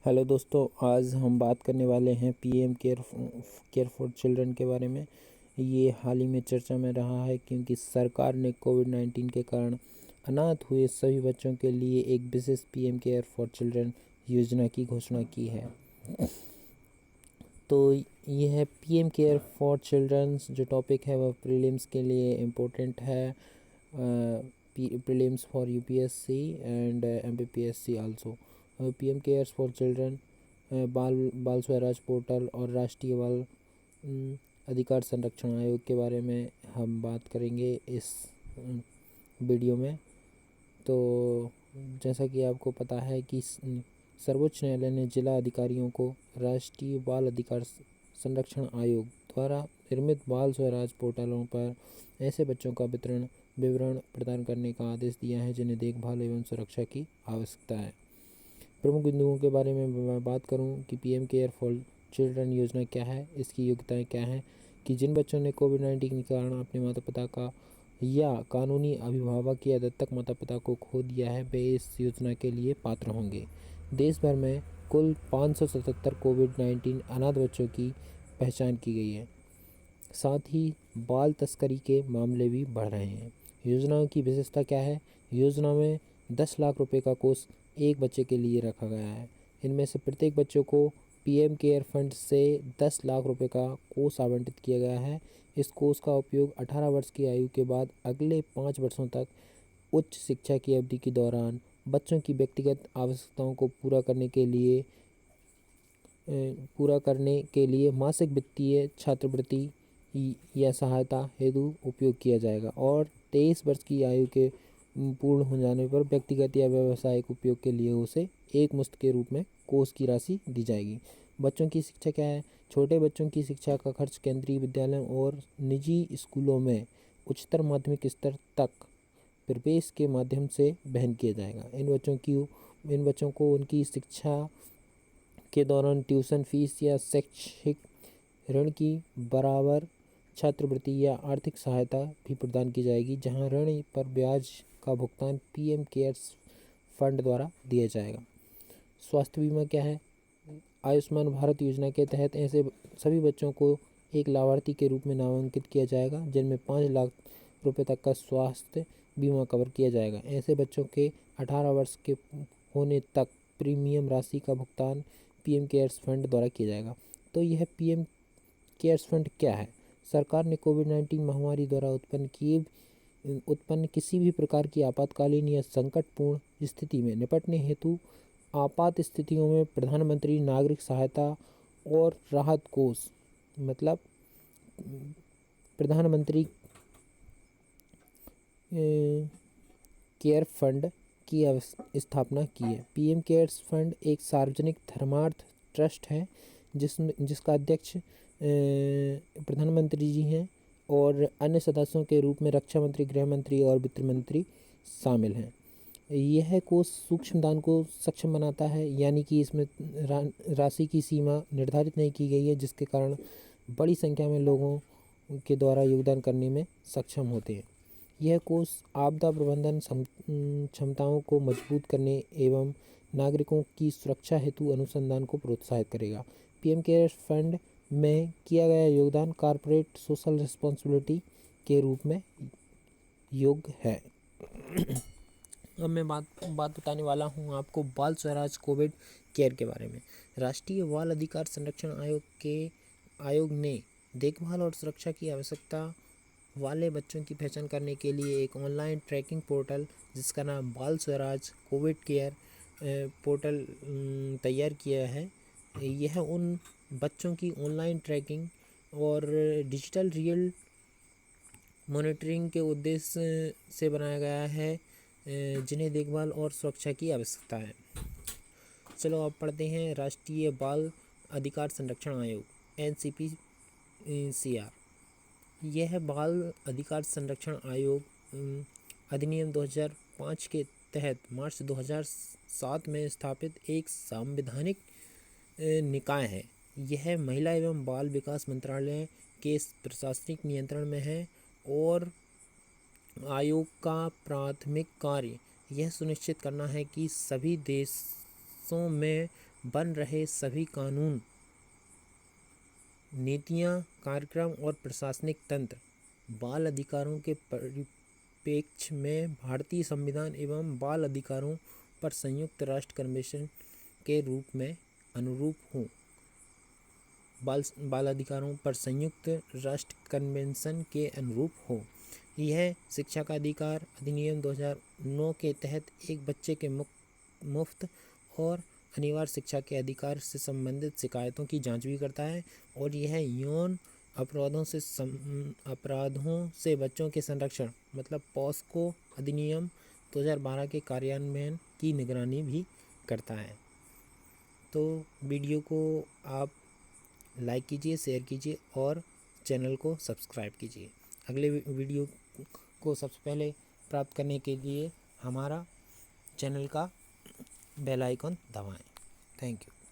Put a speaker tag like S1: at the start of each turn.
S1: Hello दोस्तों, आज हम बात करने वाले हैं पीएम केयर फॉर चिल्ड्रन के बारे में। ये हाल ही में चर्चा में रहा है क्योंकि सरकार ने कोविड-19 के कारण अनाथ हुए सभी बच्चों के लिए एक विशेष पीएम केयर फॉर चिल्ड्रन योजना की घोषणा की है। तो ये है पीएम केयर फॉर चिल्ड्रन। जो टॉपिक है वह प्रीलिम्स के लिए इम्पोर्टेंट है, prelims for UPSC and MPPSC also. PM cares for children, बाल स्वराज पोर्टल और राष्ट्रीय बाल अधिकार संरक्षण आयोग के बारे में हम बात करेंगे इस वीडियो में। तो जैसा कि आपको पता है कि सर्वोच्च न्यायालय ने जिला अधिकारियों को राष्ट्रीय बाल अधिकार संरक्षण आयोग द्वारा निर्मित बाल स्वराज पोर्टलों पर ऐसे बच्चों का विवरण प्रदान करने का आदेश दिया है जिन्हें देखभाल एवं सुरक्षा की आवश्यकता है। प्रमुख बिंदुओं के बारे में मैं बात करूं कि पीएम केयर फॉर चिल्ड्रन योजना क्या है, इसकी योग्यताएं क्या हैं, कि जिन बच्चों ने कोविड-19 के कारण अपने माता पिता का या कानूनी अभिभावक या दत्तक माता पिता को खो दिया है वे इस योजना के लिए पात्र होंगे। देश भर में कुल 577 कोविड-19 अनाथ बच्चों की पहचान की गई है। साथ ही बाल तस्करी के मामले भी बढ़ रहे हैं। योजनाओं की विशेषता क्या है? योजना में 10 लाख रुपए का कोष एक बच्चे के लिए रखा गया है। इनमें से प्रत्येक बच्चों को पीएम केयर फंड से 10 लाख रुपए का कोष आवंटित किया गया है। इस कोष का उपयोग 18 वर्ष की आयु के बाद अगले 5 वर्षों तक उच्च शिक्षा की अवधि के दौरान बच्चों की व्यक्तिगत आवश्यकताओं को पूरा करने के लिए मासिक वित्तीय छात्रवृत्ति या सहायता हेतु उपयोग किया जाएगा और 23 वर्ष की आयु के पूर्ण हो जाने पर व्यक्तिगत या व्यावसायिक उपयोग के लिए उसे एक मुश्त के रूप में कोष की राशि दी जाएगी। बच्चों की शिक्षा क्या है? छोटे बच्चों की शिक्षा का खर्च केंद्रीय विद्यालयों और निजी स्कूलों में उच्चतर माध्यमिक स्तर तक प्रवेश के माध्यम से वहन किया जाएगा। इन बच्चों को उनकी शिक्षा के दौरान ट्यूशन फीस या शैक्षिक ऋण की बराबर छात्रवृत्ति या आर्थिक सहायता भी प्रदान की जाएगी, जहां ऋण पर ब्याज का भुगतान पीएम केयर्स फंड द्वारा दिया जाएगा। स्वास्थ्य बीमा क्या है? आयुष्मान भारत योजना के तहत ऐसे सभी बच्चों को एक लाभार्थी के रूप में नामांकित किया जाएगा जिनमें 5 लाख रुपए तक का स्वास्थ्य बीमा कवर किया जाएगा। ऐसे बच्चों के 18 वर्ष के होने तक प्रीमियम राशि का भुगतान पीएम केयर्स फंड द्वारा किया जाएगा। तो यह पीएम केयर्स फंड क्या है? सरकार ने कोविड-19 महामारी द्वारा उत्पन्न किसी भी प्रकार की आपातकालीन या संकटपूर्ण स्थिति में निपटने हेतु आपात स्थितियों में प्रधानमंत्री नागरिक सहायता और राहत कोष मतलब प्रधानमंत्री केयर फंड की स्थापना की है। पीएम केयर्स फंड एक सार्वजनिक धर्मार्थ ट्रस्ट है जिसका अध्यक्ष प्रधानमंत्री जी हैं और अन्य सदस्यों के रूप में रक्षा मंत्री, गृह मंत्री और वित्त मंत्री शामिल हैं। यह कोष सूक्ष्म दान को सक्षम बनाता है, यानी कि इसमें राशि की सीमा निर्धारित नहीं की गई है, जिसके कारण बड़ी संख्या में लोगों के द्वारा योगदान करने में सक्षम होते हैं। यह कोष आपदा प्रबंधन क्षमताओं को मजबूत करने एवं नागरिकों की सुरक्षा हेतु अनुसंधान को प्रोत्साहित करेगा। पीएम केयर फंड में किया गया योगदान कॉर्पोरेट सोशल रिस्पॉन्सिबिलिटी के रूप में योग्य है। अब मैं बात बताने वाला हूँ आपको बाल स्वराज कोविड केयर के बारे में। राष्ट्रीय बाल अधिकार संरक्षण आयोग ने देखभाल और सुरक्षा की आवश्यकता वाले बच्चों की पहचान करने के लिए एक ऑनलाइन ट्रैकिंग पोर्टल जिसका नाम बाल स्वराज कोविड केयर पोर्टल तैयार किया है। यह उन बच्चों की ऑनलाइन ट्रैकिंग और डिजिटल रियल मॉनिटरिंग के उद्देश्य से बनाया गया है जिन्हें देखभाल और सुरक्षा की आवश्यकता है। चलो अब पढ़ते हैं राष्ट्रीय बाल अधिकार संरक्षण आयोग NCPCR। यह बाल अधिकार संरक्षण आयोग अधिनियम 2005 के तहत मार्च 2007 में स्थापित एक संवैधानिक निकाय है। यह महिला एवं बाल विकास मंत्रालय के प्रशासनिक नियंत्रण में है और आयोग का प्राथमिक कार्य यह सुनिश्चित करना है कि सभी देशों में बन रहे सभी कानून, नीतियाँ, कार्यक्रम और प्रशासनिक तंत्र बाल अधिकारों के परिप्रेक्ष्य में भारतीय संविधान एवं बाल अधिकारों पर संयुक्त राष्ट्र कन्वेंशन के रूप में अनुरूप हों। बाल अधिकारों पर संयुक्त राष्ट्र कन्वेंशन के अनुरूप हो। यह शिक्षा का अधिकार अधिनियम 2009 के तहत एक बच्चे के मुफ्त और अनिवार्य शिक्षा के अधिकार से संबंधित शिकायतों की जांच भी करता है, और यह यौन अपराधों से बच्चों के संरक्षण मतलब पॉस्को अधिनियम 2012 के कार्यान्वयन की निगरानी भी करता है। तो वीडियो को आप लाइक कीजिए, शेयर कीजिए और चैनल को सब्सक्राइब कीजिए। अगले वीडियो को सबसे पहले प्राप्त करने के लिए हमारा चैनल का बेल आइकन दबाएं। Thank you.